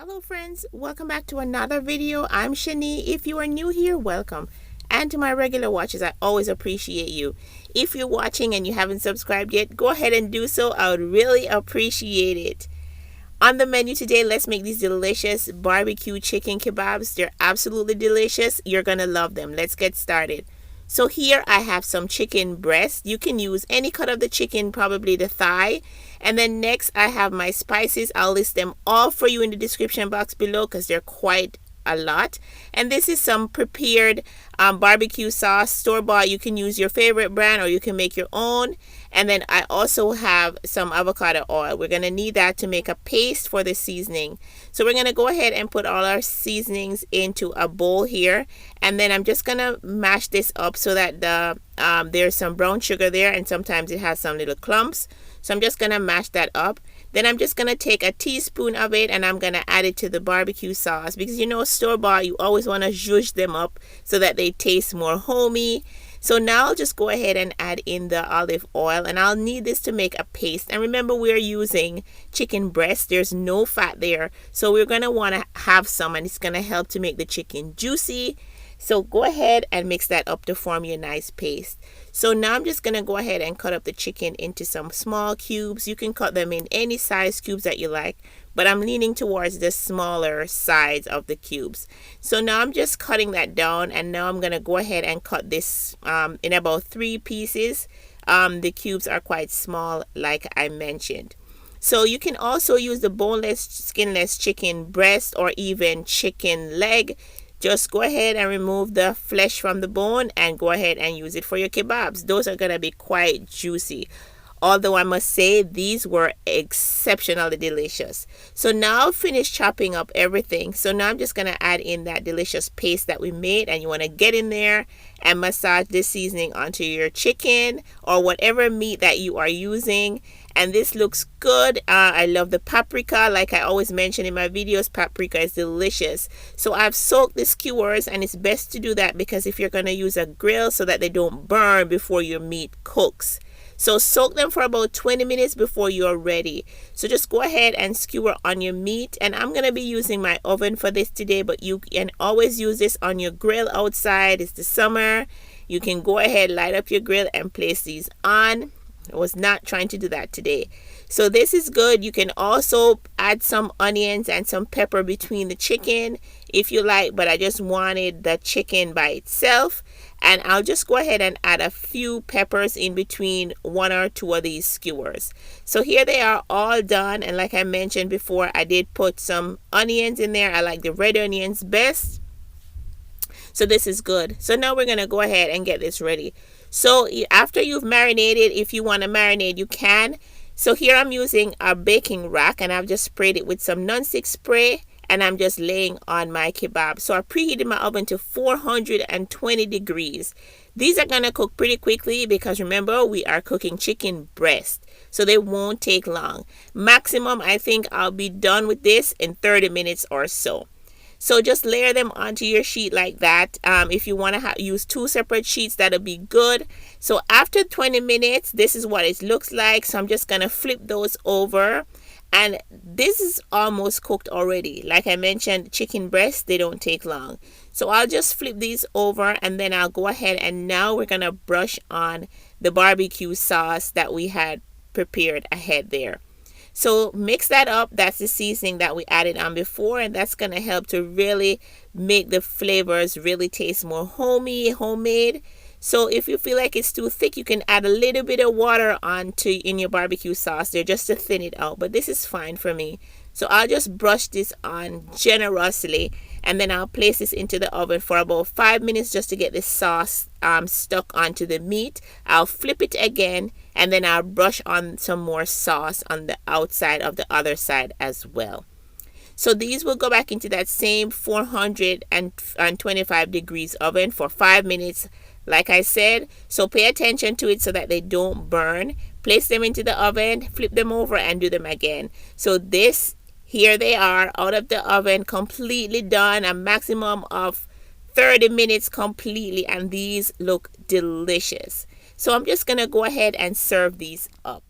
Hello friends, welcome back to another video. I'm Shani. If you are new here, welcome. And to my regular watchers, I always appreciate you. If you're watching and you haven't subscribed yet, go ahead and do so. I would really appreciate it. On the menu today, let's make these delicious barbecue chicken kebabs. They're absolutely delicious. You're gonna love them. Let's get started. So here I have some chicken breast. You can use any cut of the chicken, probably the thigh. And then next I have my spices. I'll list them all for you in the description box below because they're quite a lot. And this is some prepared barbecue sauce, store-bought. You can use your favorite brand or you can make your own. And then I also have some avocado oil. We're going to need that to make a paste for the seasoning. So we're going to go ahead and put all our seasonings into a bowl here. And then I'm just going to mash this up so that there's some brown sugar there, and sometimes it has some little clumps. So I'm just going to mash that up. Then I'm just going to take a teaspoon of it and I'm going to add it to the barbecue sauce, because you know, store-bought, you always want to zhuzh them up so that they taste more homey. So now I'll just go ahead and add in the olive oil, and I'll need this to make a paste. And remember, we're using chicken breast. There's no fat there. So we're going to want to have some, and it's going to help to make the chicken juicy. So go ahead and mix that up to form your nice paste. So now I'm just going to go ahead and cut up the chicken into some small cubes. You can cut them in any size cubes that you like, but I'm leaning towards the smaller size of the cubes. So now I'm just cutting that down, and now I'm going to go ahead and cut this in about 3 pieces. The cubes are quite small, like I mentioned. So you can also use the boneless, skinless chicken breast or even chicken leg. Just go ahead and remove the flesh from the bone and go ahead and use it for your kebabs. Those are going to be quite juicy. Although I must say these were exceptionally delicious. So now I've finished chopping up everything. So now I'm just going to add in that delicious paste that we made. And you want to get in there and massage this seasoning onto your chicken or whatever meat that you are using. And this looks good. I love the paprika. Like I always mention in my videos, paprika is delicious. So I've soaked the skewers, and it's best to do that because if you're going to use a grill, so that they don't burn before your meat cooks. So soak them for about 20 minutes before you're ready. So just go ahead and skewer on your meat. And I'm going to be using my oven for this today, but you can always use this on your grill outside. It's the summer. You can go ahead, light up your grill and place these on. I was not trying to do that today. So this is good. You can also add some onions and some pepper between the chicken if you like, but I just wanted the chicken by itself. And I'll just go ahead and add a few peppers in between 1 or 2 of these skewers. So here they are all done. And like I mentioned before, I did put some onions in there. I like the red onions best. So this is good. So now we're going to go ahead and get this ready. So after you've marinated, if you want to marinate, you can. So here I'm using a baking rack, and I've just sprayed it with some nonstick spray, and I'm just laying on my kebab. So I preheated my oven to 420 degrees. These are going to cook pretty quickly because remember, we are cooking chicken breast. So they won't take long. Maximum, I think I'll be done with this in 30 minutes or so. So just layer them onto your sheet like that. If you want to use 2 separate sheets, that'll be good. So after 20 minutes, this is what it looks like. So I'm just going to flip those over. And this is almost cooked already. Like I mentioned, chicken breasts, they don't take long. So I'll just flip these over, and then I'll go ahead, and now we're going to brush on the barbecue sauce that we had prepared ahead there. So mix that up. That's the seasoning that we added on before, and that's going to help to really make the flavors really taste more homemade. So if you feel like it's too thick, you can add a little bit of water in your barbecue sauce there just to thin it out, but this is fine for me. So I'll just brush this on generously, and then I'll place this into the oven for about 5 minutes just to get the sauce stuck onto the meat. I'll flip it again, and then I'll brush on some more sauce on the outside of the other side as well. So these will go back into that same 425 degrees oven for 5 minutes, like I said. So pay attention to it so that they don't burn. Place them into the oven, flip them over, and do them again. So here they are out of the oven, completely done, a maximum of 30 minutes completely, and these look delicious. So I'm just going to go ahead and serve these up.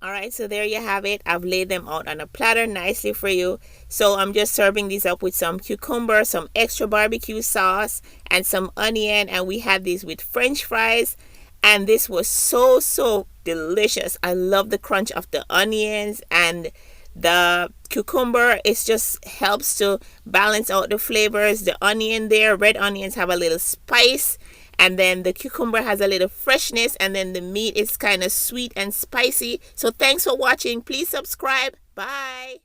Alright, so there you have it. I've laid them out on a platter nicely for you. So I'm just serving these up with some cucumber, some extra barbecue sauce, and some onion. And we had these with French fries. And this was so delicious. I love the crunch of the onions and the cucumber. It just helps to balance out the flavors. The onion there, red onions have a little spice, and then the cucumber has a little freshness, and then the meat is kind of sweet and spicy. So thanks for watching. Please subscribe. Bye.